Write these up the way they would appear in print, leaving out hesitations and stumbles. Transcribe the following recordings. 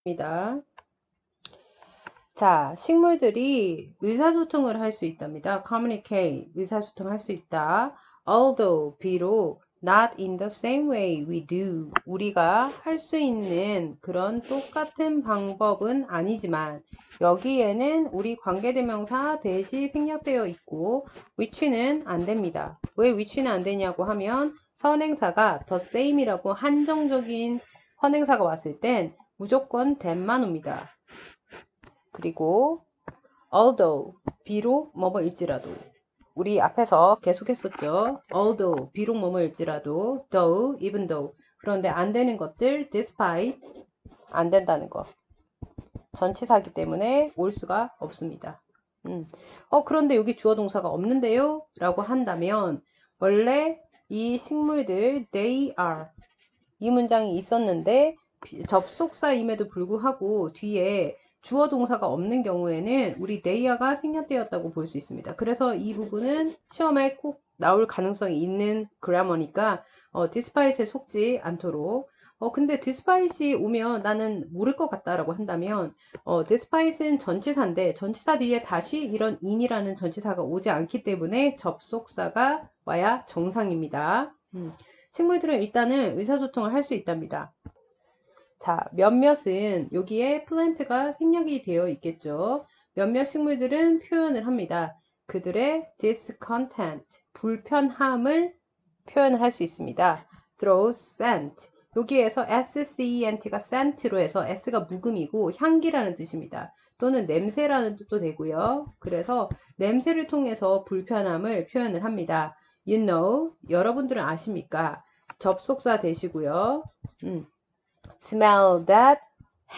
입니다. 자, 식물들이 의사소통을 할 수 있답니다. communicate, 의사소통할 수 있다. although, 비록, not in the same way we do, 우리가 할 수 있는 그런 똑같은 방법은 아니지만 여기에는 우리 관계대명사 대시 생략되어 있고 which는 안 됩니다. 왜 which는 안 되냐고 하면 선행사가 the same이라고 한정적인 선행사가 왔을 땐 무조건 that만 옵니다. 그리고 although, 비록 뭐뭐일지라도, 우리 앞에서 계속 했었죠. although, 비록 뭐뭐일지라도, though, even though. 그런데 안 되는 것들, despite, 안 된다는 거. 전치사기 때문에 올 수가 없습니다. 그런데 여기 주어 동사가 없는데요? 라고 한다면 원래 이 식물들 they are 이 문장이 있었는데 접속사임에도 불구하고 뒤에 주어 동사가 없는 경우에는 우리 they가 생략되었다고 볼 수 있습니다. 그래서 이 부분은 시험에 꼭 나올 가능성이 있는 그래머니까 despite에 속지 않도록. 근데 despite이 오면 나는 모를 것 같다라고 한다면 despite은 전치사인데 전치사 뒤에 다시 이런 in이라는 전치사가 오지 않기 때문에 접속사가 와야 정상입니다. 식물들은 일단은 의사소통을 할 수 있답니다. 자, 몇몇은 여기에 플랜트가 생략이 되어 있겠죠. 몇몇 식물들은 표현을 합니다. 그들의 discontent, 불편함을 표현을 할 수 있습니다. through scent. 여기에서 scent가 scent로 해서 s가 묵음이고 향기라는 뜻입니다. 또는 냄새라는 뜻도 되고요. 그래서 냄새를 통해서 불편함을 표현을 합니다. You know, 여러분들은 아십니까? 접속사 되시고요. smell that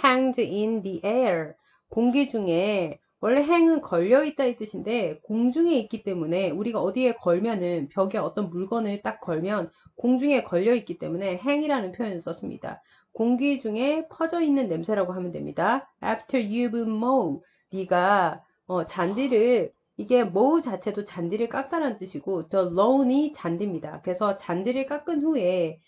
hangs in the air. 공기 중에 원래 hang은 걸려있다 이 뜻인데 공중에 있기 때문에 우리가 어디에 걸면은 벽에 어떤 물건을 딱 걸면 공중에 걸려있기 때문에 hang이라는 표현을 썼습니다. 공기 중에 퍼져 있는 냄새라고 하면 됩니다. After you've mow, 네가 잔디를 이게 mow 자체도 잔디를 깎다라는 뜻이고 the lawn이 잔디입니다. 그래서 잔디를 깎은 후에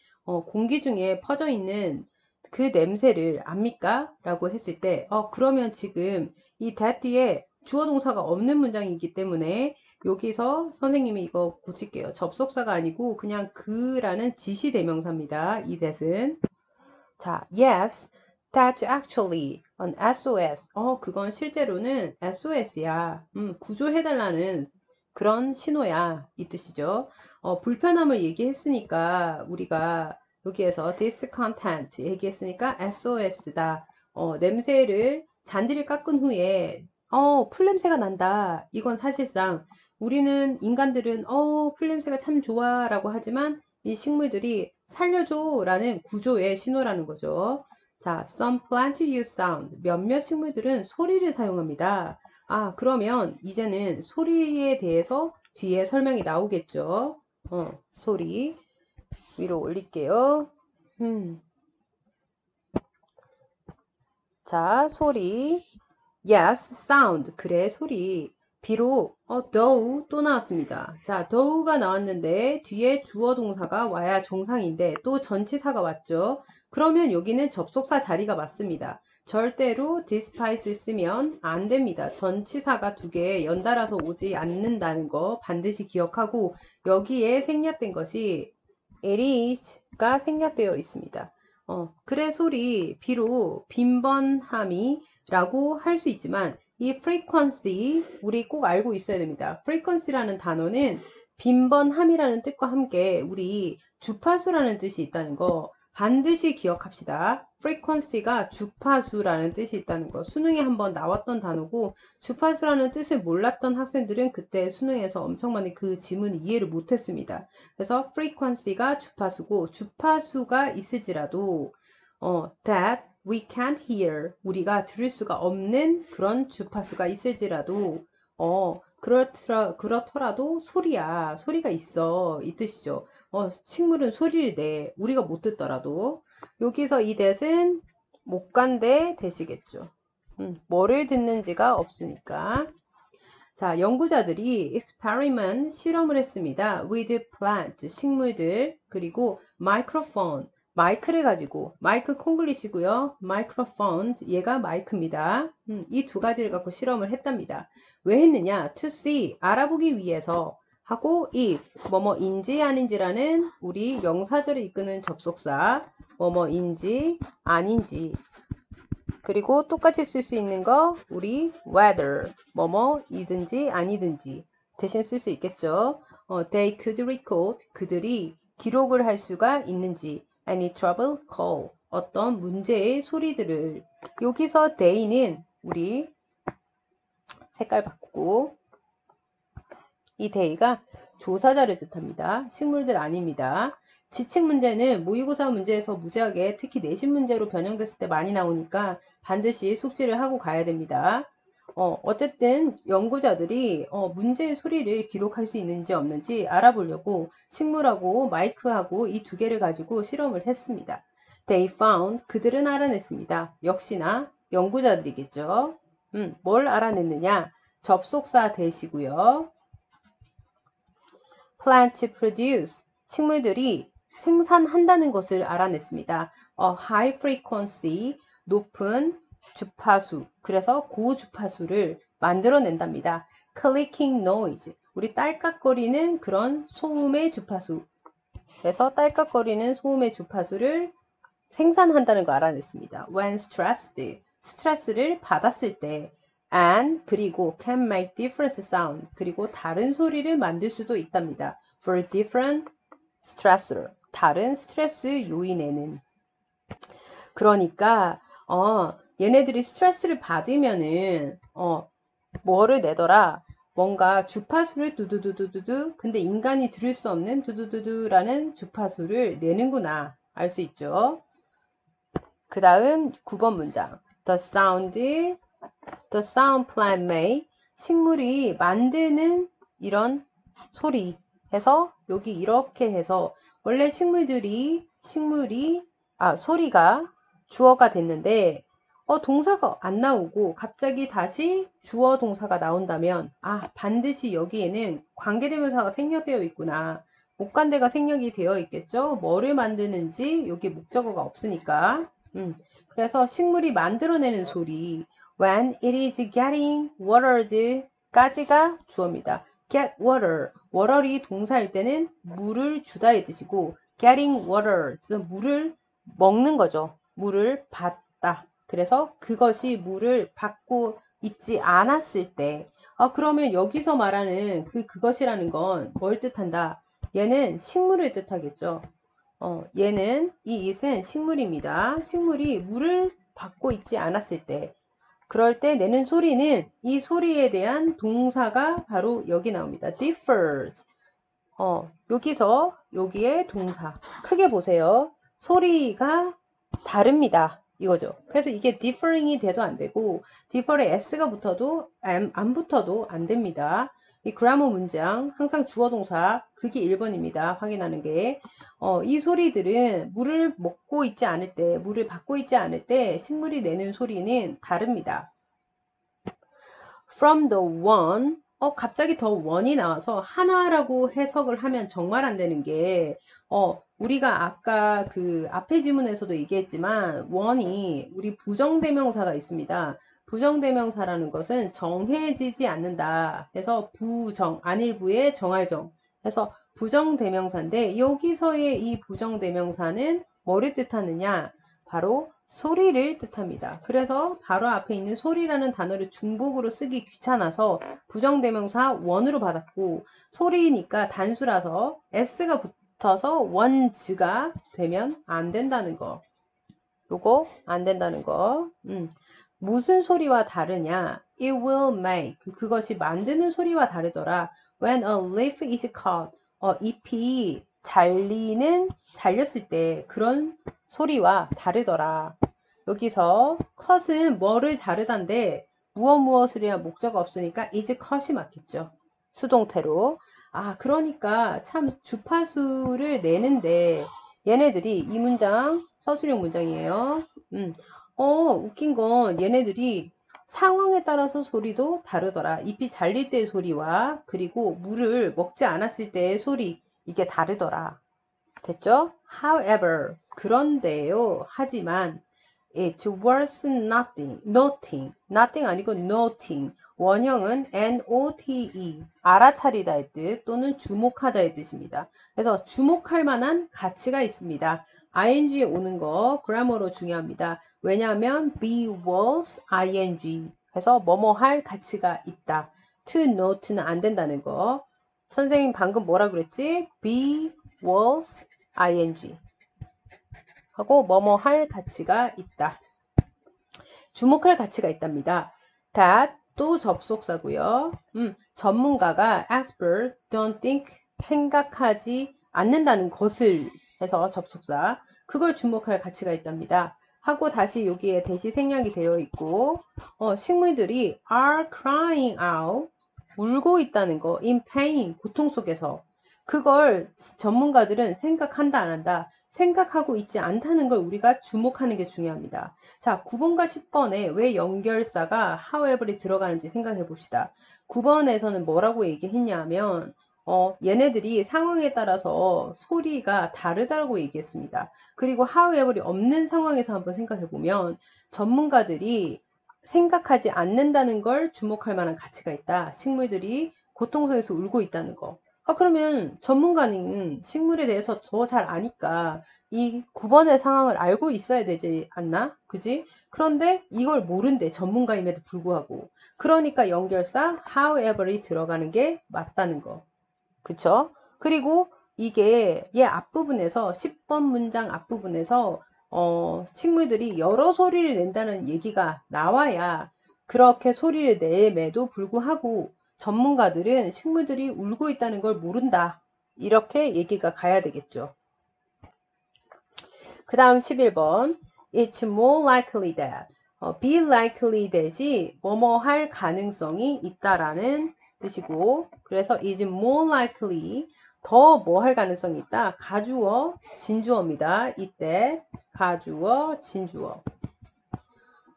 공기 중에 퍼져 있는 그 냄새를 압니까? 라고 했을 때 그러면 지금 이 that 뒤에 주어 동사가 없는 문장이기 때문에 여기서 선생님이 이거 고칠게요. 접속사가 아니고 그냥 그라는 지시대명사입니다. 이 that은. 자, yes, that's actually an SOS. 그건 실제로는 SOS야. 구조해달라는 그런 신호야. 이 뜻이죠. 불편함을 얘기했으니까 우리가 여기에서 discontent 얘기했으니까 SOS다. 냄새를 잔디를 깎은 후에 풀냄새가 난다. 이건 사실상 우리는 인간들은 풀냄새가 참 좋아 라고 하지만 이 식물들이 살려줘 라는 구조의 신호라는 거죠. 자, some plants use sound. 몇몇 식물들은 소리를 사용합니다. 그러면 이제는 소리에 대해서 뒤에 설명이 나오겠죠. 소리 위로 올릴게요. 자, 소리. Yes, sound. 그래, 소리. 비록 though 또 나왔습니다. 자, though가 나왔는데 뒤에 주어 동사가 와야 정상인데 또 전치사가 왔죠. 그러면 여기는 접속사 자리가 맞습니다. 절대로 despite를 쓰면 안 됩니다. 전치사가 두 개 연달아서 오지 않는다는 거 반드시 기억하고 여기에 생략된 것이 it is가 생략되어 있습니다. 그래 소리 비록 빈번함이 라고 할 수 있지만 이 frequency 우리 꼭 알고 있어야 됩니다. frequency라는 단어는 빈번함이라는 뜻과 함께 우리 주파수라는 뜻이 있다는 거 반드시 기억합시다. frequency가 주파수라는 뜻이 있다는 거 수능에 한번 나왔던 단어고 주파수라는 뜻을 몰랐던 학생들은 그때 수능에서 엄청 많이 그 지문 이해를 못했습니다. 그래서 frequency가 주파수고 주파수가 있을지라도 that we can't hear 우리가 들을 수가 없는 그런 주파수가 있을지라도 그렇더라도 소리가 있어 이 뜻이죠. 식물은 소리를 내 우리가 못 듣더라도 여기서 이 that은 못 간대 되시겠죠. 뭐를 듣는지가 없으니까. 자, 연구자들이 experiment 실험을 했습니다. with plant 식물들 그리고 microphone 마이크를 가지고, 마이크 콩글리시고요. 마이크로폰, 얘가 마이크입니다. 이 두 가지를 갖고 실험을 했답니다. 왜 했느냐? to see, 알아보기 위해서 하고 if, 뭐뭐인지 아닌지라는 우리 명사절을 이끄는 접속사, 뭐뭐인지 아닌지, 그리고 똑같이 쓸 수 있는 거 우리 whether, 뭐뭐이든지 아니든지 대신 쓸 수 있겠죠. They could record, 그들이 기록을 할 수가 있는지, any trouble call, 어떤 문제의 소리들을. 여기서 they는 우리 색깔 바꾸고, 이 they가 조사자를 뜻합니다. 식물들 아닙니다. 지식 문제는 모의고사 문제에서 무지하게 특히 내신 문제로 변형됐을 때 많이 나오니까 반드시 숙지를 하고 가야 됩니다. 어쨌든 연구자들이 문제의 소리를 기록할 수 있는지 없는지 알아보려고 식물하고 마이크하고 이 두 개를 가지고 실험을 했습니다. They found, 그들은 알아냈습니다. 역시나 연구자들이겠죠. 뭘 알아냈느냐? 접속사 대시고요. plant produce, 식물들이 생산한다는 것을 알아냈습니다. high frequency, 높은 주파수, 그래서 고주파수를 만들어낸답니다. clicking noise, 우리 딸깍거리는 그런 소음의 주파수, 그래서 딸깍거리는 소음의 주파수를 생산한다는 거 알아냈습니다. when stressed, 스트레스를 받았을 때, and 그리고 can make different sound, 그리고 다른 소리를 만들 수도 있답니다. for different stressor, 다른 스트레스 요인에는. 그러니까 얘네들이 스트레스를 받으면은 뭐를 내더라? 뭔가 주파수를 두두두두두두, 근데 인간이 들을 수 없는 두두두두라는 주파수를 내는구나 알 수 있죠. 그 다음 9번 문장. The sound plant make, 식물이 만드는 이런 소리 해서 여기 이렇게 해서 원래 식물이 소리가 주어가 됐는데 동사가 안 나오고 갑자기 다시 주어 동사가 나온다면 반드시 여기에는 관계대명사가 생략되어 있구나. 목관대가 생략이 되어 있겠죠. 뭐를 만드는지 여기 목적어가 없으니까. 그래서 식물이 만들어내는 소리 when it is getting watered 까지가 주어입니다. get water, water이 동사일 때는 물을 주다의 뜻이고 getting water, 물을 먹는 거죠. 물을 받다. 그래서 그것이 물을 받고 있지 않았을 때 그러면 여기서 말하는 그것이라는 건 뭘 뜻한다? 얘는 식물을 뜻하겠죠. 얘는 이 it은 식물입니다. 식물이 물을 받고 있지 않았을 때 그럴 때 내는 소리는 이 소리에 대한 동사가 바로 여기 나옵니다. differs. 여기서 여기에 동사 크게 보세요. 소리가 다릅니다. 이거죠. 그래서 이게 differing이 돼도 안 되고 differ에 s가 붙어도 안 붙어도 안 됩니다. 이 그라머 문장 항상 주어 동사 그게 1번입니다. 확인하는 게 이 소리들은 물을 먹고 있지 않을 때 물을 받고 있지 않을 때 식물이 내는 소리는 다릅니다. From the one, 갑자기 더 one이 나와서 하나라고 해석을 하면 정말 안 되는 게 우리가 아까 그 앞에 지문에서도 얘기했지만 one이 우리 부정대명사가 있습니다. 부정대명사라는 것은 정해지지 않는다. 해서 부정, 안일부의 정할정. 해서 부정대명사인데 여기서의 이 부정대명사는 뭐를 뜻하느냐? 바로 소리를 뜻합니다. 그래서 바로 앞에 있는 소리라는 단어를 중복으로 쓰기 귀찮아서 부정대명사 원으로 받았고 소리니까 단수라서 s가 붙어서 원즈가 되면 안 된다는 거. 요거 안 된다는 거. 무슨 소리와 다르냐? It will make. 그것이 만드는 소리와 다르더라. When a leaf is cut. 잎이 잘렸을 때 그런 소리와 다르더라. 여기서 cut은 뭐를 자르다인데 무엇을이란 목적가 없으니까 is cut이 맞겠죠. 수동태로. 그러니까 참 주파수를 내는데 얘네들이 이 문장 서술형 문장이에요. 웃긴 건 얘네들이 상황에 따라서 소리도 다르더라. 잎이 잘릴 때의 소리와 그리고 물을 먹지 않았을 때의 소리 이게 다르더라. 됐죠? However, 그런데요, 하지만 it's worth nothing 아니고 noting. 원형은 note, 알아차리다의 뜻 또는 주목하다의 뜻입니다. 그래서 주목할 만한 가치가 있습니다. ing에 오는 거 그래머로 중요합니다. 왜냐하면 be worth ing 해서 뭐뭐 할 가치가 있다. to note는 안 된다는 거. 선생님 방금 뭐라 그랬지? be worth ing 하고 뭐뭐 할 가치가 있다. 주목할 가치가 있답니다. that 또 접속사고요. 전문가가 expert don't think 생각하지 않는다는 것을 해서 접속사. 그걸 주목할 가치가 있답니다. 하고 다시 여기에 대시 생략이 되어 있고 식물들이 are crying out 울고 있다는 거 in pain 고통 속에서 그걸 전문가들은 생각한다 안 한다 생각하고 있지 않다는 걸 우리가 주목하는 게 중요합니다. 자, 9번과 10번에 왜 연결사가 however이 들어가는지 생각해 봅시다. 9번에서는 뭐라고 얘기했냐면 얘네들이 상황에 따라서 소리가 다르다고 얘기했습니다. 그리고 however이 없는 상황에서 한번 생각해 보면 전문가들이 생각하지 않는다는 걸 주목할 만한 가치가 있다. 식물들이 고통 속에서 울고 있다는 거. 그러면 전문가는 식물에 대해서 더 잘 아니까 이 9번의 상황을 알고 있어야 되지 않나? 그지? 그런데 이걸 모른대, 전문가임에도 불구하고. 그러니까 연결사 however이 들어가는 게 맞다는 거. 그쵸? 그리고 이게 얘 앞부분에서 10번 문장 앞부분에서 식물들이 여러 소리를 낸다는 얘기가 나와야 그렇게 소리를 내매도 불구하고 전문가들은 식물들이 울고 있다는 걸 모른다. 이렇게 얘기가 가야 되겠죠. 그 다음 11번. It's more likely that. be likely that이 뭐뭐 할 가능성이 있다라는 뜻이고, 그래서 is more likely 더 뭐 할 가능성이 있다. 가주어, 진주어입니다. 이때 가주어, 진주어.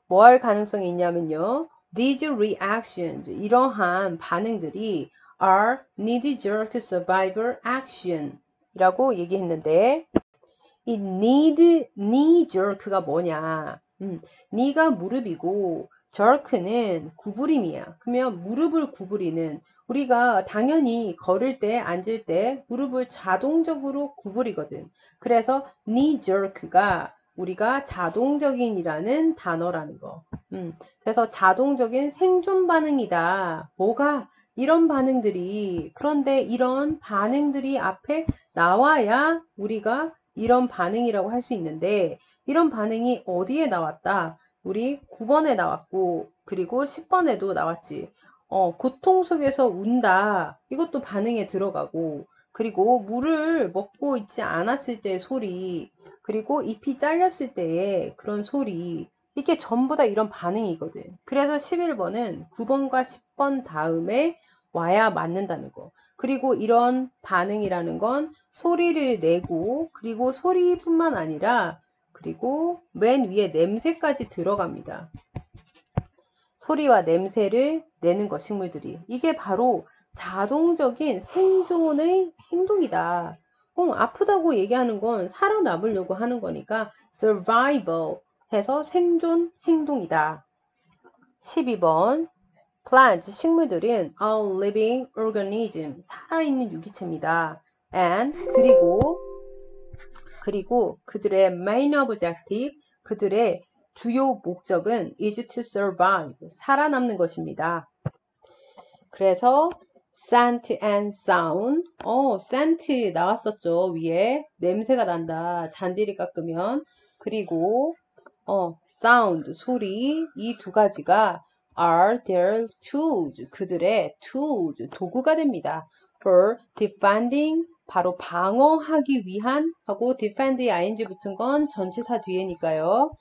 뭐 할 가능성이 있냐면요. These reactions, 이러한 반응들이 are knee-jerk survival action 이라고 얘기했는데 이 knee jerk가 뭐냐? knee가 무릎이고 jerk는 구부림이야. 그러면 무릎을 구부리는 우리가 당연히 걸을 때 앉을 때 무릎을 자동적으로 구부리거든. 그래서 knee jerk가 우리가 자동적인이라는 단어라는 거. 그래서 자동적인 생존 반응이다. 뭐가? 이런 반응들이 그런데 이런 반응들이 앞에 나와야 우리가 이런 반응이라고 할 수 있는데 이런 반응이 어디에 나왔다? 우리 9번에 나왔고 그리고 10번에도 나왔지. 고통 속에서 운다. 이것도 반응에 들어가고 그리고 물을 먹고 있지 않았을 때의 소리 그리고 잎이 잘렸을 때의 그런 소리 이게 전부 다 이런 반응이거든. 그래서 11번은 9번과 10번 다음에 와야 맞는다는 거. 그리고 이런 반응이라는 건 소리를 내고 그리고 소리뿐만 아니라 그리고 맨 위에 냄새까지 들어갑니다. 소리와 냄새를 내는 것 식물들이. 이게 바로 자동적인 생존의 행동이다. 아프다고 얘기하는 건 살아남으려고 하는 거니까 survival 해서 생존 행동이다. 12번 plants, 식물들은 a living organism, 살아있는 유기체입니다. and, 그리고 그들의 main objective, 그들의 주요 목적은 is to survive, 살아남는 것입니다. 그래서 scent and sound, scent 나왔었죠. 위에 냄새가 난다. 잔디를 깎으면. 그리고 sound, 소리, 이 두 가지가 are their tools, 그들의 tools, 도구가 됩니다. for defending, 바로 방어하기 위한 하고 defend의 ing 붙은 건 전치사 뒤에니까요.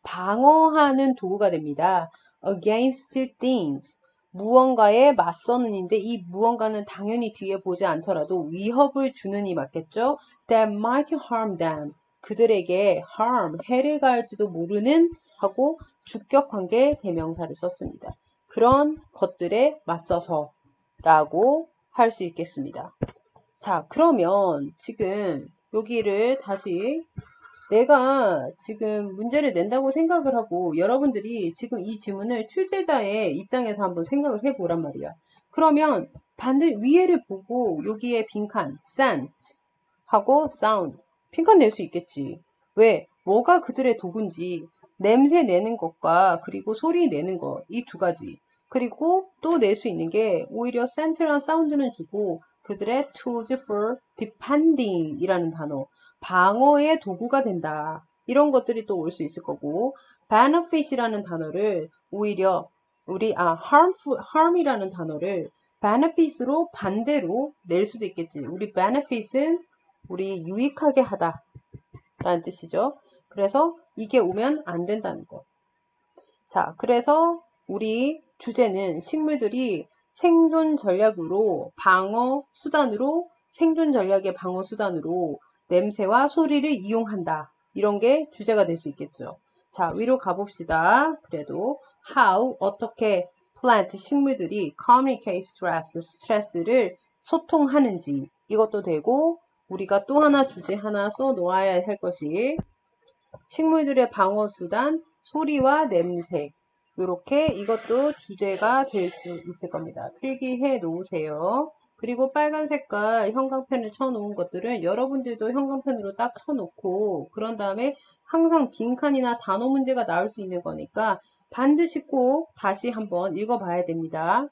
방어하는 도구가 됩니다. against things, 무언가에 맞서는인데 이 무언가는 당연히 뒤에 보지 않더라도 위협을 주는이 맞겠죠? that might harm them, 그들에게 harm, 해를 가할지도 모르는 하고 주격관계 대명사를 썼습니다. 그런 것들에 맞서서 라고 할 수 있겠습니다. 자, 그러면 지금 여기를 다시 내가 지금 문제를 낸다고 생각을 하고 여러분들이 지금 이 지문을 출제자의 입장에서 한번 생각을 해보란 말이야. 그러면 위에를 보고 여기에 빈칸 scent 하고 sound 빈칸 낼 수 있겠지. 왜? 뭐가 그들의 도구인지 냄새 내는 것과 그리고 소리 내는 것 이 두 가지. 그리고 또 낼 수 있는 게 오히려 scent랑 sound는 주고 그들의 tools for defending 이라는 단어 방어의 도구가 된다. 이런 것들이 또 올 수 있을 거고 benefit이라는 단어를 오히려 harm이라는 단어를 benefit으로 반대로 낼 수도 있겠지. 우리 benefit은 우리 유익하게 하다 라는 뜻이죠. 그래서 이게 오면 안 된다는 거. 자, 그래서 우리 주제는 식물들이 생존 전략으로 생존 전략의 방어 수단으로 냄새와 소리를 이용한다. 이런 게 주제가 될 수 있겠죠. 자, 위로 가봅시다. 그래도 어떻게 식물들이 communicate 스트레스를 소통하는지 이것도 되고 우리가 또 하나 주제 하나 써 놓아야 할 것이 식물들의 방어 수단, 소리와 냄새. 이렇게 이것도 주제가 될 수 있을 겁니다. 필기해 놓으세요. 그리고 빨간 색깔 형광펜을 쳐놓은 것들은 여러분들도 형광펜으로 딱 쳐놓고 그런 다음에 항상 빈칸이나 단어 문제가 나올 수 있는 거니까 반드시 꼭 다시 한번 읽어봐야 됩니다.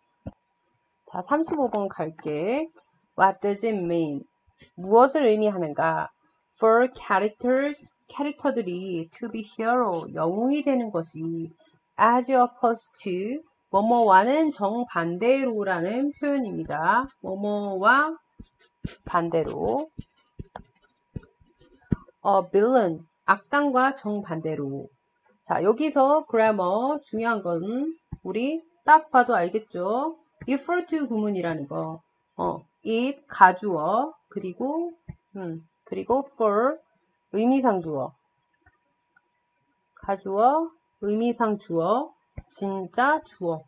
자, 35번 갈게. What does it mean? 무엇을 의미하는가? For 캐릭터들이 to be hero, 영웅이 되는 것이 as opposed to 뭐뭐와는 정반대로라는 표현입니다. 뭐뭐와 반대로 villain, 악당과 정반대로. 자, 여기서 grammar 중요한 건 우리 딱 봐도 알겠죠? refer to 구문이라는 거. it 가주어 그리고 for 의미상 주어. 가주어, 의미상 주어, 진짜 주어.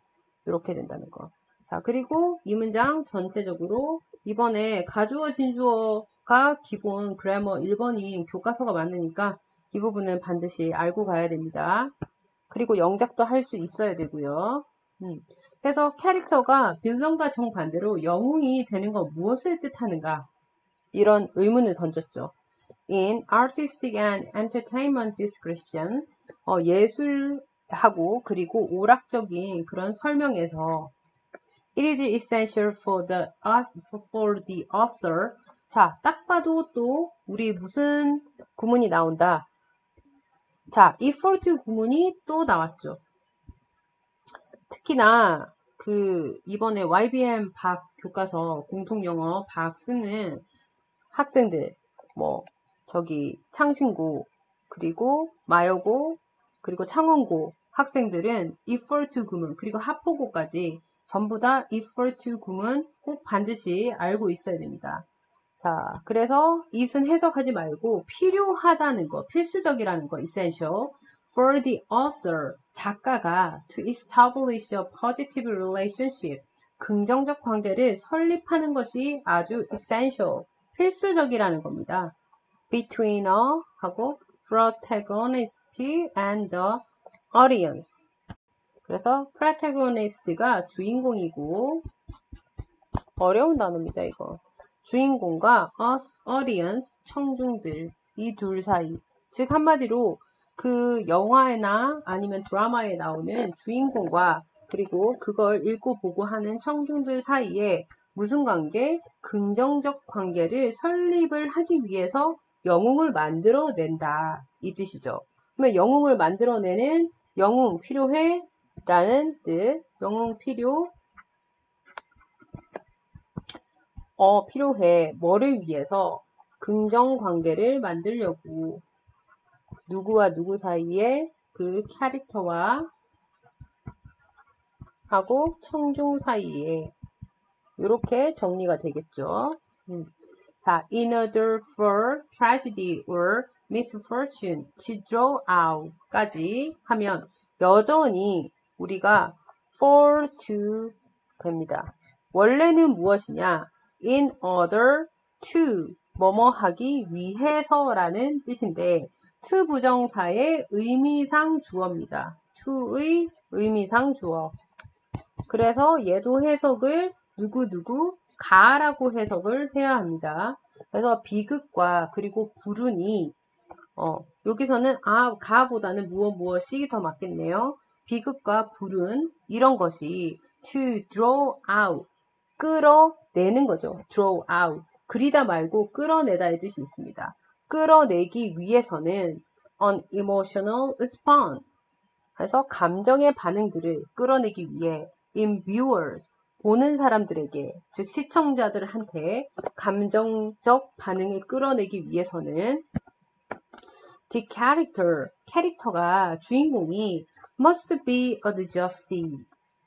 이렇게 된다는 거. 자, 그리고 이 문장 전체적으로 이번에 가주어, 진주어가 기본 그래머 1번인 교과서가 많으니까 이 부분은 반드시 알고 가야 됩니다. 그리고 영작도 할 수 있어야 되고요. 그래서 캐릭터가 빌런과 정반대로 영웅이 되는 건 무엇을 뜻하는가? 이런 의문을 던졌죠. In artistic and entertainment description, 예술하고 그리고 오락적인 그런 설명에서 It is essential for the author. 자, 딱 봐도 또 우리 무슨 구문이 나온다. 자, refer to 구문이 또 나왔죠. 특히나 이번에 YBM 박 교과서 공통영어 박 쓰는 학생들 창신고 그리고 마여고 그리고 창원고 학생들은 refer to 구문 그리고 하포고까지 전부 다 refer to 구문 꼭 반드시 알고 있어야 됩니다. 자, 그래서 it은 해석하지 말고 필요하다는 거, 필수적이라는 거, essential. For the author, 작가가 to establish a positive relationship, 긍정적 관계를 설립하는 것이 아주 essential, 필수적이라는 겁니다. Between a 하고 protagonist and the audience. 그래서 protagonist가 주인공이고 어려운 단어입니다, 이거. 주인공과 audience, 청중들, 이 둘 사이. 즉, 한마디로 그 영화나 아니면 드라마에 나오는 주인공과 그리고 그걸 읽고 보고 하는 청중들 사이에 무슨 관계? 긍정적 관계를 설립을 하기 위해서 영웅을 만들어낸다. 이 뜻이죠. 그러면 영웅을 만들어내는 영웅 필요해? 라는 뜻. 영웅 필요해. 뭐를 위해서? 긍정관계를 만들려고. 누구와 누구 사이에 그 캐릭터와 하고 청중 사이에 이렇게 정리가 되겠죠. 자, in order for tragedy or misfortune to draw out 까지 하면 여전히 우리가 for to 됩니다. 원래는 무엇이냐? in order to 뭐뭐 하기 위해서라는 뜻인데 to 부정사의 의미상 주어입니다. to의 의미상 주어. 그래서 얘도 해석을 누구누구 가라고 해석을 해야 합니다. 그래서 비극과 그리고 불운이 여기서는 가보다는 무엇이 더 맞겠네요. 비극과 불운 이런 것이 to draw out 끌어내는 거죠. draw out 그리다 말고 끌어내다의 뜻이 있습니다. 끌어내기 위해서는 an emotional response 그래서 감정의 반응들을 끌어내기 위해 in viewers 보는 사람들에게 즉 시청자들한테 감정적 반응을 끌어내기 위해서는 the character 캐릭터가 주인공이 must be adjusted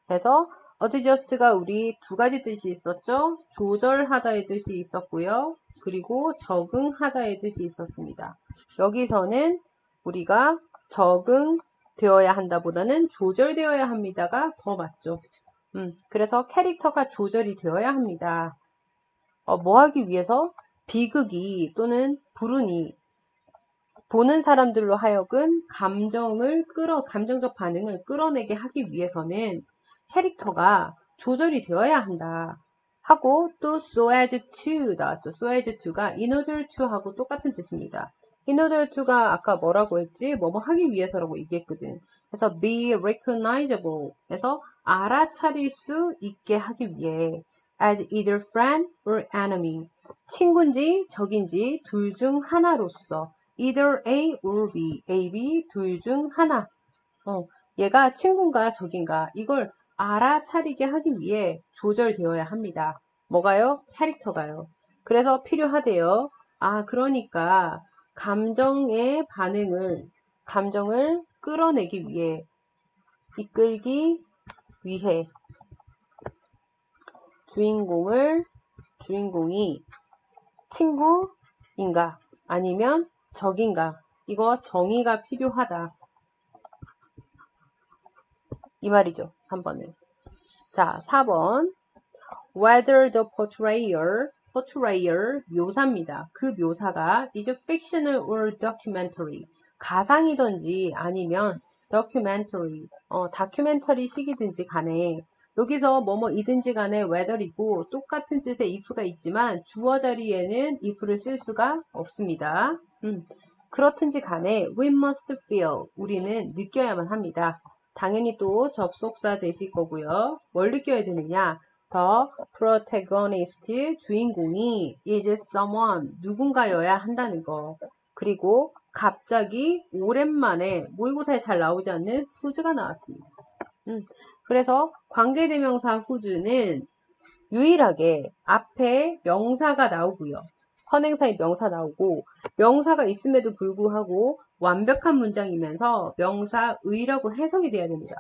그래서 adjust가 우리 두 가지 뜻이 있었죠. 조절하다의 뜻이 있었고요. 그리고 적응하다의 뜻이 있었습니다. 여기서는 우리가 적응되어야 한다 보다는 조절되어야 합니다가 더 맞죠. 그래서 캐릭터가 조절이 되어야 합니다. 뭐 하기 위해서? 비극이 또는 불운이 보는 사람들로 하여금 감정적 반응을 끌어내게 하기 위해서는 캐릭터가 조절이 되어야 한다. 하고 또 so as to 나왔죠. so as to가 in order to 하고 똑같은 뜻입니다. in order to가 아까 뭐라고 했지? 뭐뭐 하기 위해서라고 얘기했거든. 그래서 be recognizable 해서 알아차릴 수 있게 하기 위해 as either friend or enemy 친구인지 적인지 둘 중 하나로서 either A or B, A, B 둘 중 하나. 얘가 친구인가 적인가 이걸 알아차리게 하기 위해 조절되어야 합니다. 뭐가요? 캐릭터가요. 그래서 필요하대요. 그러니까 감정의 감정을 끌어내기 위해 이끌기 위해 주인공이 친구인가 아니면 적인가 이거 정의가 필요하다 이 말이죠. 3번은 자 4번 whether the portrayer 묘사입니다. 그 묘사가 is fictional or documentary 가상이든지 아니면 documentary 다큐멘터리식이든지 간에 여기서 뭐뭐이든지 간에 whether이고 똑같은 뜻의 if가 있지만 주어 자리에는 if를 쓸 수가 없습니다. 그렇든지 간에 we must feel 우리는 느껴야만 합니다. 당연히 또 접속사 되실 거고요. 뭘 느껴야 되느냐? The protagonist 주인공이 is someone 누군가여야 한다는 거. 그리고 갑자기 오랜만에 모의고사에 잘 나오지 않는 who's가 나왔습니다. 그래서 관계대명사 who's는 유일하게 앞에 명사가 나오고요. 선행사의 명사 나오고 명사가 있음에도 불구하고 완벽한 문장이면서 명사의라고 해석이 돼야 됩니다.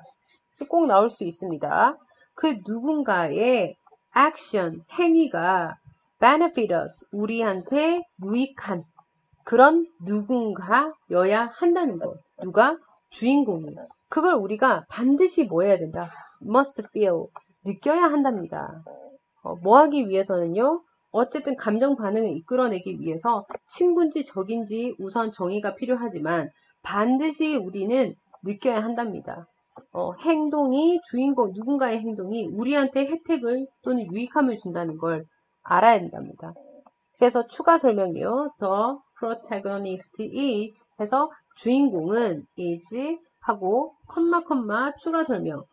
꼭 나올 수 있습니다. 그 누군가의 action, 행위가 benefit us, 우리한테 유익한 그런 누군가여야 한다는 거. 누가? 주인공이. 그걸 우리가 반드시 뭐 해야 된다? must feel, 느껴야 한답니다. 뭐 하기 위해서는요? 어쨌든 감정 반응을 이끌어내기 위해서 친구인지 적인지 우선 정의가 필요하지만 반드시 우리는 느껴야 한답니다. 행동이 주인공 누군가의 행동이 우리한테 혜택을 또는 유익함을 준다는 걸 알아야 된답니다. 그래서 추가 설명이요. The protagonist is 해서 주인공은 is 하고 콤마 추가 설명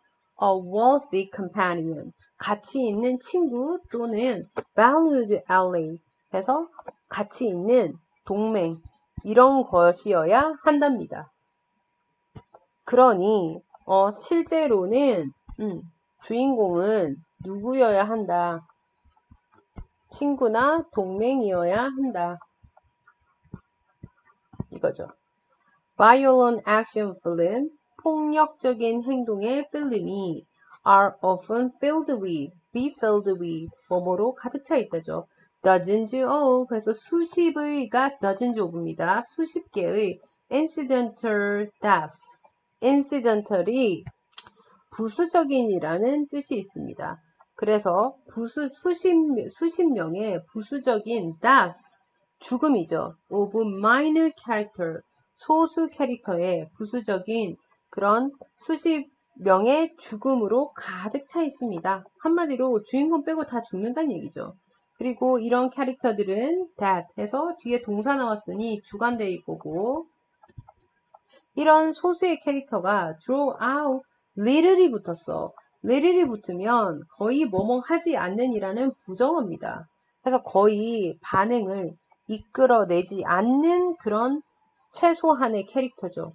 a worthy companion 가치 있는 친구 또는 valued ally 해서 가치 있는 동맹 이런 것이어야 한답니다. 그러니 실제로는 주인공은 누구여야 한다? 친구나 동맹이어야 한다. 이거죠. Violent action film 폭력적인 행동의 필름이 are often be filled with 뭐뭐로 가득 차 있다죠. dozens of 그래서 수십의가 dozens of입니다. 수십 개의 incidental deaths incidental이 부수적인이라는 뜻이 있습니다. 그래서 수십 명의 부수적인 deaths 죽음이죠. of minor character 소수 캐릭터의 부수적인 그런 수십 명의 죽음으로 가득 차 있습니다. 한마디로 주인공 빼고 다 죽는다는 얘기죠. 그리고 이런 캐릭터들은 that 해서 뒤에 동사 나왔으니 주관대일 거고, 이런 소수의 캐릭터가 draw out little이 붙었어. little이 붙으면 거의 뭐뭐 하지 않는 이라는 부정어입니다. 그래서 거의 반응을 이끌어내지 않는 그런 최소한의 캐릭터죠.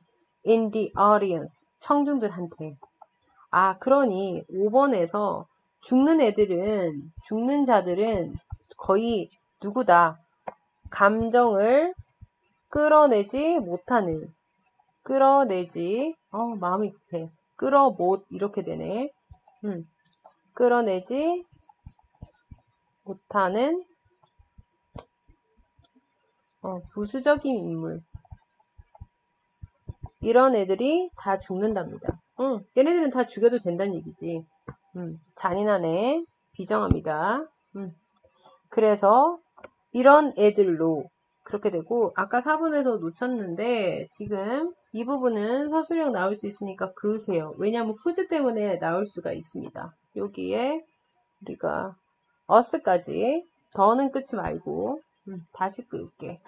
in the audience, 청중들한테. 아, 그러니 5번에서 죽는 자들은 거의 누구다? 감정을 끌어내지 못하는, 마음이 급해. 끌어못, 이렇게 되네. 끌어내지 못하는, 부수적인 인물. 이런 애들이 다 죽는답니다. 얘네들은 다 죽여도 된다는 얘기지. 잔인하네. 비정합니다. 그래서 이런 애들로 그렇게 되고, 아까 4번에서 놓쳤는데 지금 이 부분은 서술형 나올 수 있으니까 그으세요. 왜냐하면 후즈 때문에 나올 수가 있습니다. 여기에 우리가 us까지, 더는 끄지 말고 다시 끌게.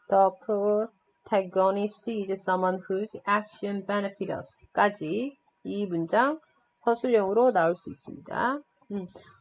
The protagonist is someone whose action benefits us 까지 이 문장 서술형으로 나올 수 있습니다.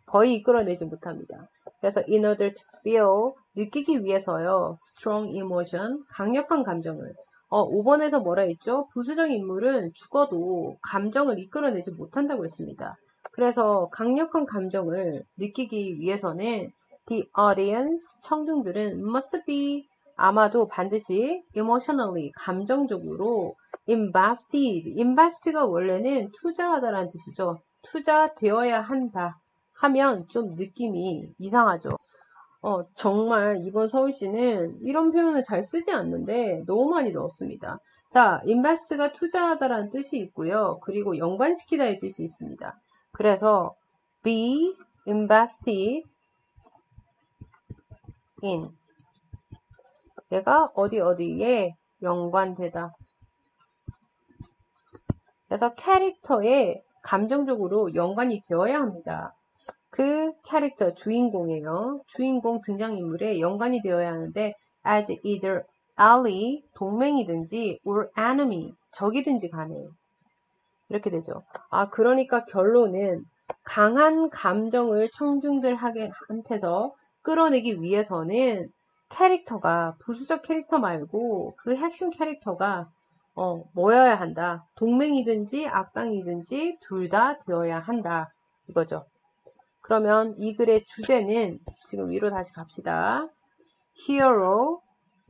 거의 이끌어내지 못합니다. 그래서 in order to feel, 느끼기 위해서요. strong emotion, 강력한 감정을. 5번에서 뭐라 했죠? 부수적 인물은 죽어도 감정을 이끌어내지 못한다고 했습니다. 그래서 강력한 감정을 느끼기 위해서는 the audience, 청중들은 must be, 아마도 반드시 emotionally, 감정적으로 invested가 원래는 투자하다라는 뜻이죠. 투자되어야 한다 하면 좀 느낌이 이상하죠. 정말 이번 서울시는 이런 표현을 잘 쓰지 않는데 너무 많이 넣었습니다. 자, invest가 투자하다라는 뜻이 있고요. 그리고 연관시키다의 뜻이 있습니다. 그래서 be invested in, 얘가 어디에 연관되다. 그래서 캐릭터에 감정적으로 연관이 되어야 합니다. 그 캐릭터, 주인공이에요. 주인공 등장인물에 연관이 되어야 하는데 as either ally, 동맹이든지 or enemy, 적이든지 간에 이렇게 되죠. 그러니까 결론은 강한 감정을 청중들한테서 끌어내기 위해서는 캐릭터가, 부수적 캐릭터 말고 그 핵심 캐릭터가 뭐여야 한다. 동맹이든지 악당이든지 둘 다 되어야 한다. 이거죠. 그러면 이 글의 주제는, 지금 위로 다시 갑시다. Hero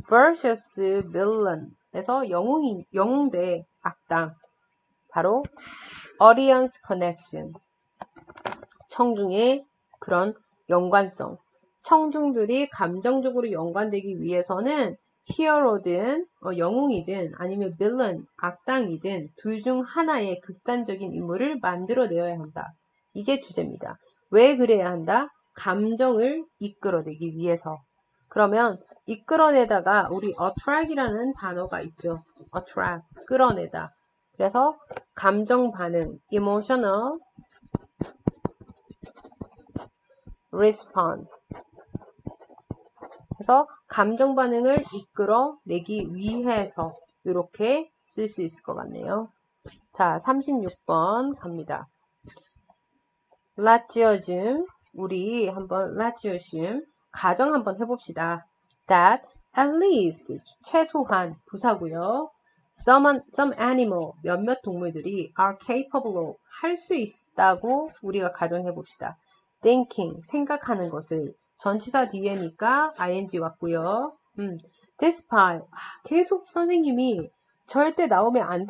vs villain 에서 영웅 대 악당. 바로 audience connection, 청중의 그런 연관성. 청중들이 감정적으로 연관되기 위해서는 히어로든 영웅이든 아니면 빌런, 악당이든 둘 중 하나의 극단적인 인물을 만들어내어야 한다. 이게 주제입니다. 왜 그래야 한다? 감정을 이끌어내기 위해서. 그러면 이끌어내다가 우리 attract이라는 단어가 있죠. attract, 끌어내다. 그래서 감정 반응, emotional response. 그래서 감정 반응을 이끌어내기 위해서 이렇게 쓸 수 있을 것 같네요. 자, 36번 갑니다. 라지어즘, 우리 한번 라지어즘 가정 한번 해봅시다. That at least, 최소한 부사고요. Some animal, 몇몇 동물들이 are capable of, 할 수 있다고 우리가 가정해봅시다. Thinking, 생각하는 것을. 전치사 뒤에니까 ing 왔고요. despite, 계속 선생님이 절대 나오면 안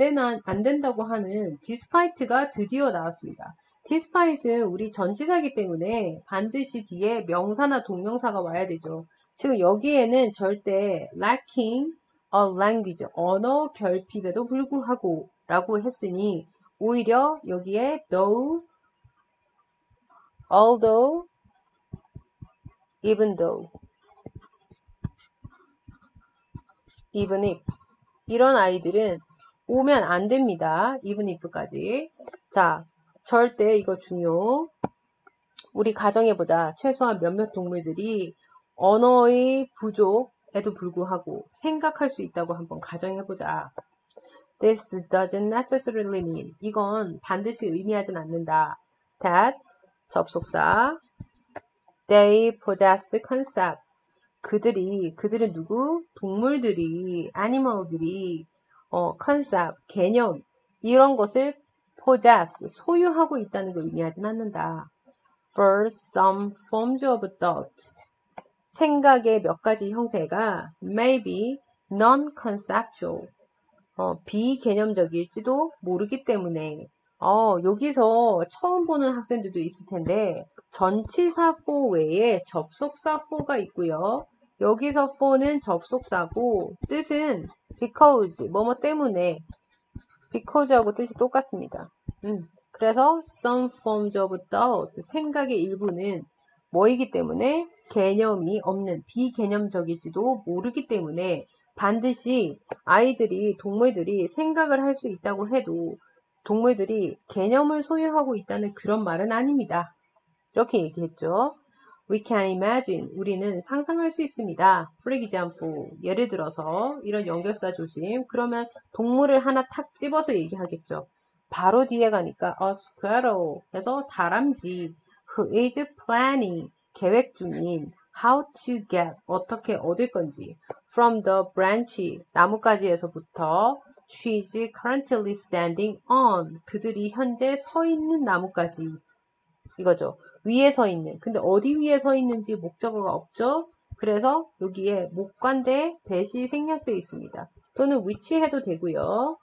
된다고 하는 despite가 드디어 나왔습니다. despite은 우리 전치사이기 때문에 반드시 뒤에 명사나 동명사가 와야 되죠. 지금 여기에는 절대 lacking a language, 언어 결핍에도 불구하고 라고 했으니 오히려 여기에 though, although, even though, even if 이런 아이들은 오면 안 됩니다. even if까지. 자, 절대 이거 중요. 우리 가정해보자. 최소한 몇몇 동물들이 언어의 부족에도 불구하고 생각할 수 있다고 한번 가정해보자. This doesn't necessarily mean. 이건 반드시 의미하진 않는다. That 접속사 they possess concept. 그들은 누구? 동물들이, animal들이, concept, 개념, 이런 것을 possess, 소유하고 있다는 걸 의미하진 않는다. For some forms of thought. 생각의 몇 가지 형태가 may be non-conceptual. 비개념적일지도 모르기 때문에 여기서 처음 보는 학생들도 있을 텐데 전치사 for 외에 접속사 for가 있고요. 여기서 for는 접속사고 뜻은 because 뭐뭐 때문에 because하고 뜻이 똑같습니다. 그래서 some forms of thought 생각의 일부는 뭐이기 때문에 개념이 없는 비개념적일지도 모르기 때문에 반드시 아이들이 동물들이 생각을 할 수 있다고 해도 동물들이 개념을 소유하고 있다는 그런 말은 아닙니다. 이렇게 얘기했죠. We can imagine. 우리는 상상할 수 있습니다. For example. 예를 들어서 이런 연결사 조심. 그러면 동물을 하나 탁 집어서 얘기하겠죠. 바로 뒤에 가니까 a squirrel 해서 다람쥐 who is planning 계획 중인 how to get 어떻게 얻을 건지 from the branch 나뭇가지에서부터 she's currently standing on 그들이 현재 서 있는 나뭇가지 이거죠. 위에 서 있는. 근데 어디 위에 서 있는지 목적어가 없죠. 그래서 여기에 목관대 대시 생략되어 있습니다. 또는 which 해도 되고요.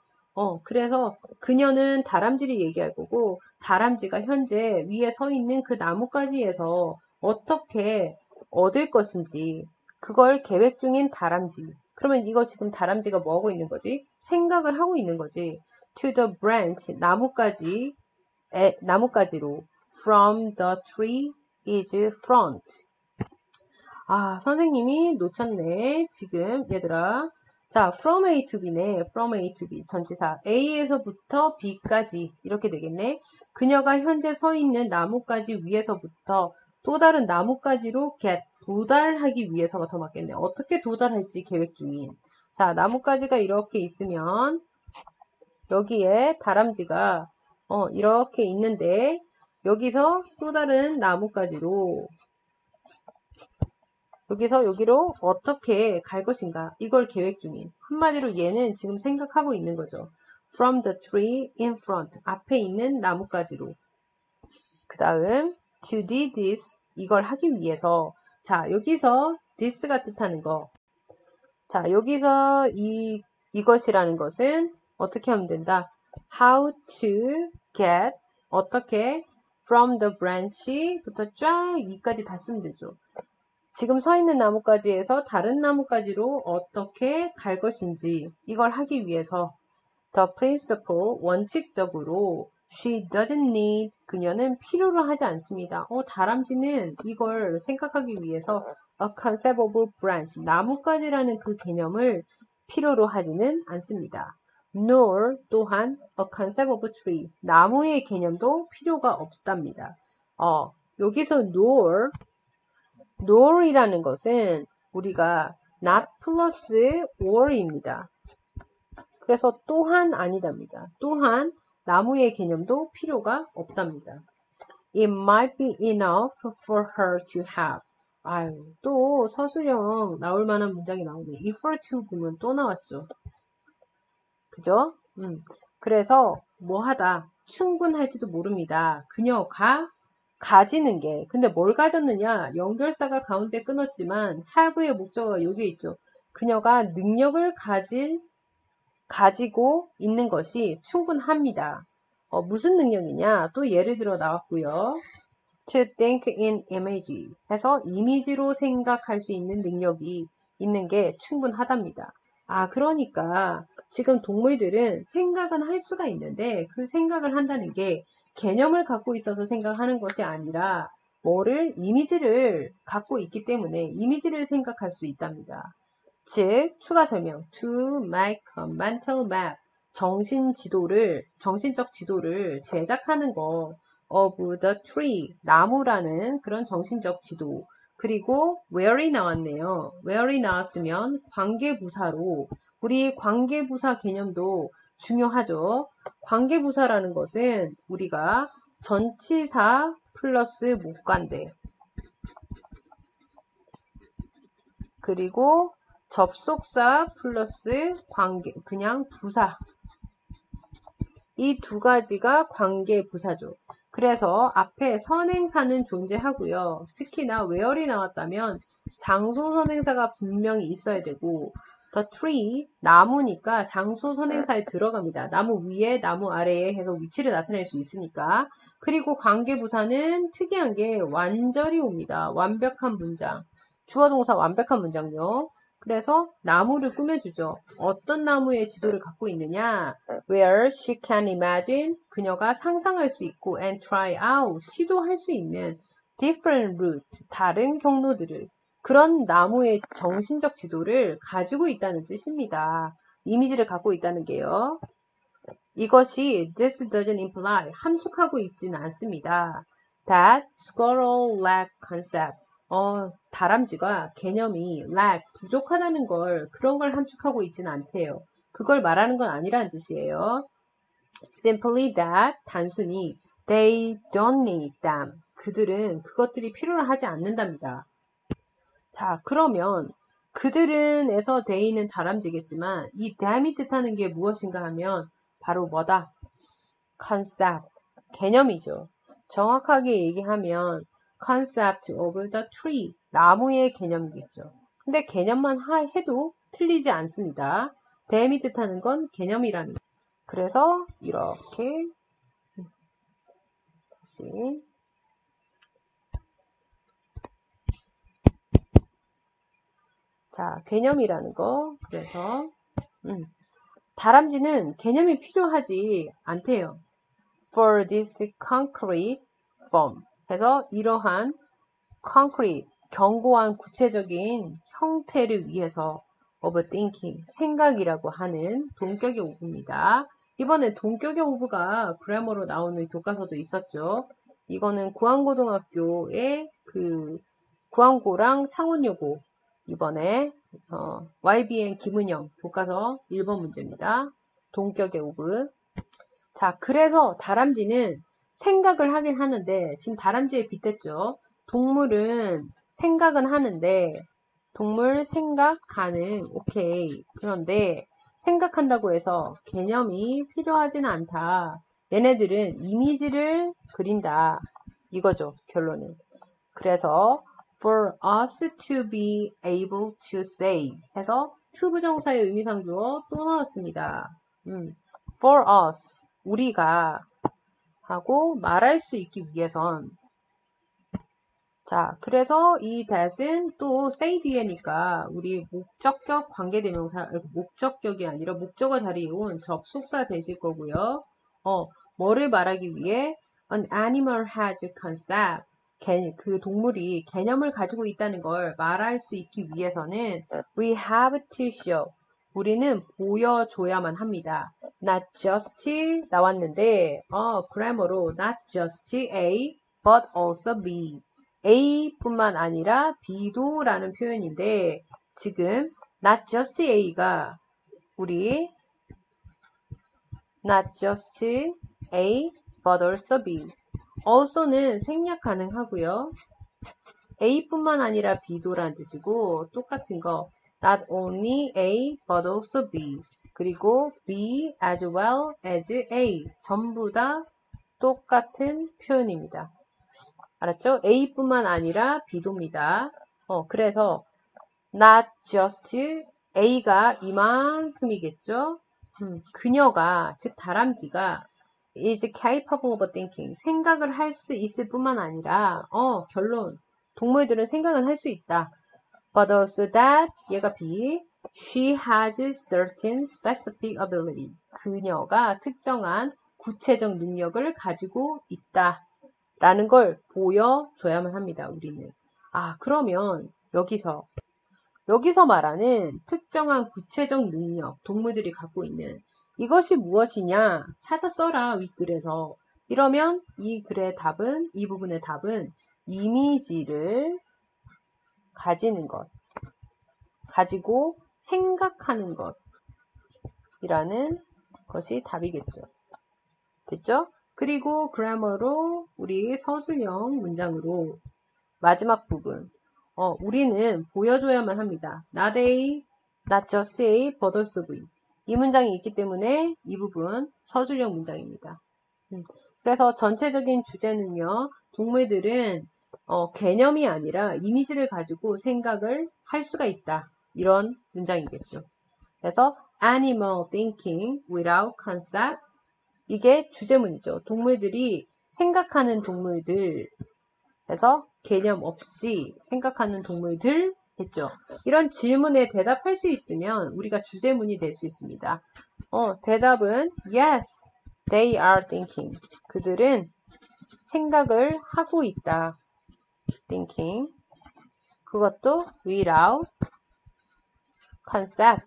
그래서 그녀는 다람쥐를 얘기할 거고 다람쥐가 현재 위에 서 있는 그 나뭇가지에서 어떻게 얻을 것인지 그걸 계획 중인 다람쥐. 그러면 이거 지금 다람쥐가 뭐 하고 있는 거지? 생각을 하고 있는 거지. To the branch, 나뭇가지로 from the tree is front. 선생님이 놓쳤네. 지금 얘들아. 자, from A to B네. from A to B 전치사 A에서부터 B까지 이렇게 되겠네. 그녀가 현재 서 있는 나뭇가지 위에서부터 또 다른 나뭇가지로 get 도달하기 위해서가 더 맞겠네. 어떻게 도달할지 계획 중인. 자, 나뭇가지가 이렇게 있으면 여기에 다람쥐가 이렇게 있는데 여기서 또 다른 나뭇가지로 여기서 여기로 어떻게 갈 것인가 이걸 계획 중인 한마디로 얘는 지금 생각하고 있는 거죠. From the tree in front 앞에 있는 나뭇가지로 그 다음 to do this 이걸 하기 위해서 자 여기서 this가 뜻하는 거 자 여기서 이것이라는 것은 어떻게 하면 된다. How to get 어떻게 from the branch부터 쫙 위까지 다 쓰면 되죠. 지금 서 있는 나뭇가지에서 다른 나뭇가지로 어떻게 갈 것인지 이걸 하기 위해서 the principle 원칙적으로 she doesn't need 그녀는 필요로 하지 않습니다. 다람쥐는 이걸 생각하기 위해서 a concept of branch 나뭇가지라는 그 개념을 필요로 하지는 않습니다. nor 또한 a concept of tree 나무의 개념도 필요가 없답니다. 여기서 nor이라는 것은 우리가 not plus or입니다. 그래서 또한 아니답니다. 또한 나무의 개념도 필요가 없답니다. It might be enough for her to have. 또 서술형 나올 만한 문장이 나오네. if for to 보면 또 나왔죠. 그죠? 그래서 뭐하다 충분할지도 모릅니다. 그녀가 가지는 게 근데 뭘 가졌느냐 연결사가 가운데 끊었지만 have의 목적어가 여기 있죠. 그녀가 능력을 가지고 있는 것이 충분합니다. 무슨 능력이냐 또 예를 들어 나왔고요. To think in image 해서 이미지로 생각할 수 있는 능력이 있는 게 충분하답니다. 그러니까 지금 동물들은 생각은 할 수가 있는데 그 생각을 한다는 게 개념을 갖고 있어서 생각하는 것이 아니라 이미지를 갖고 있기 때문에 이미지를 생각할 수 있답니다. 즉, 추가 설명. To make a mental map. 정신적 지도를 제작하는 것. Of the tree. 나무라는 그런 정신적 지도. 그리고 where이 나왔네요. where이 나왔으면 관계부사로. 우리 관계부사 개념도 중요하죠. 관계부사라는 것은 우리가 전치사 플러스 목관대. 그리고 접속사 플러스 관계, 그냥 부사. 이 두 가지가 관계 부사죠. 그래서 앞에 선행사는 존재하고요. 특히나 where이 나왔다면 장소 선행사가 분명히 있어야 되고 the tree, 나무니까 장소 선행사에 들어갑니다. 나무 위에, 나무 아래에 해서 위치를 나타낼 수 있으니까. 그리고 관계 부사는 특이한 게 완절이 옵니다. 완벽한 문장. 주어 동사 완벽한 문장요. 그래서 나무를 꾸며주죠. 어떤 나무의 지도를 갖고 있느냐? Where she can imagine, 그녀가 상상할 수 있고 and try out, 시도할 수 있는 different routes, 다른 경로들을 그런 나무의 정신적 지도를 가지고 있다는 뜻입니다. 이미지를 갖고 있다는 게요. 이것이 this doesn't imply, 함축하고 있지는 않습니다. That squirrel lack concept, 다람쥐가 개념이 lack, 부족하다는 걸, 그런 걸 함축하고 있지는 않대요. 그걸 말하는 건 아니라는 뜻이에요. Simply that, 단순히 they don't need them, 그들은 그것들이 필요로 하지 않는답니다. 자, 그러면 그들은에서 they는 다람쥐겠지만 이 them이 뜻하는 게 무엇인가 하면 바로 뭐다? concept, 개념이죠. 정확하게 얘기하면 concept of the tree, 나무의 개념이겠죠. 근데 개념만 해도 틀리지 않습니다. them이 뜻하는 건 개념이랍니다. 그래서 이렇게 다시 자, 개념이라는 거. 그래서 다람쥐는 개념이 필요하지 않대요. For this concrete form. 해서 이러한 concrete, 견고한 구체적인 형태를 위해서 of thinking, 생각이라고 하는 동격의 오브입니다. 이번에 동격의 오브가 그래머로 나오는 교과서도 있었죠. 이거는 구안고등학교의 그 구안고랑 창원여고 이번에 YBN 김은영 교과서 1번 문제입니다. 동격의 오브. 자, 그래서 다람쥐는 생각을 하긴 하는데 지금 다람쥐에 빗댔죠. 동물은 생각은 하는데 동물 생각 가능 오케이. 그런데 생각한다고 해서 개념이 필요하지는 않다. 얘네들은 이미지를 그린다. 이거죠. 결론은. 그래서 for us to be able to say 해서 to 부정사의 의미상주어 또 나왔습니다. for us 우리가 하고 말할 수 있기 위해선 자, 그래서 이 that은 또 say 뒤에니까 우리 목적격 관계대명사, 목적격이 아니라 목적어 자리에 온 접속사 되실 거고요. 뭐를 말하기 위해 an animal has concept, 그 동물이 개념을 가지고 있다는 걸 말할 수 있기 위해서는 we have to show, 우리는 보여줘야만 합니다. not just 나왔는데 그래머로 not just A but also B, A뿐만 아니라 B도 라는 표현인데 지금 not just A가 우리 not just A but also B, also는 생략 가능하고요. A뿐만 아니라 B도 라는 뜻이고 똑같은 거 not only A but also B, 그리고 B as well as A, 전부 다 똑같은 표현입니다. 알았죠? A뿐만 아니라 B도입니다. 그래서 not just A가 이만큼이겠죠? 그녀가, 즉 다람쥐가 is capable of thinking, 생각을 할 수 있을 뿐만 아니라 결론, 동물들은 생각은 할 수 있다. But also that, 얘가 B, she has certain specific ability, 그녀가 특정한 구체적 능력을 가지고 있다 라는 걸 보여줘야만 합니다. 우리는. 그러면 여기서 여기서 말하는 특정한 구체적 능력, 동물들이 갖고 있는 이것이 무엇이냐 찾아 써라 윗글에서. 이러면 이 글의 답은, 이 부분의 답은 이미지를 가지는 것, 가지고 생각하는 것이라는 것이 답이겠죠. 됐죠? 그리고 그래머로 우리 서술형 문장으로 마지막 부분. 우리는 보여줘야만 합니다. Not a, not just a, but also be. 이 문장이 있기 때문에 이 부분 서술형 문장입니다. 그래서 전체적인 주제는요. 동물들은 개념이 아니라 이미지를 가지고 생각을 할 수가 있다. 이런 문장이겠죠. 그래서 animal thinking without concept. 이게 주제문이죠. 동물들이 생각하는 동물들. 그래서 개념 없이 생각하는 동물들 했죠. 이런 질문에 대답할 수 있으면 우리가 주제문이 될 수 있습니다. 대답은 yes, they are thinking. 그들은 생각을 하고 있다. thinking. 그것도 without concept.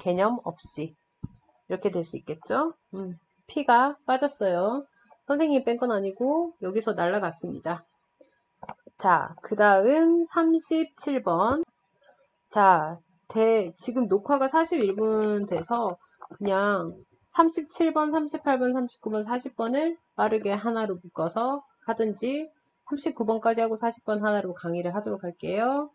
개념 없이. 이렇게 될 수 있겠죠. P가 빠졌어요. 선생님이 뺀 건 아니고 여기서 날라갔습니다. 자, 그 다음 37번. 자, 지금 녹화가 41분 돼서 그냥 37번, 38번, 39번, 40번을 빠르게 하나로 묶어서 하든지 39번까지 하고 40번 하나로 강의를 하도록 할게요.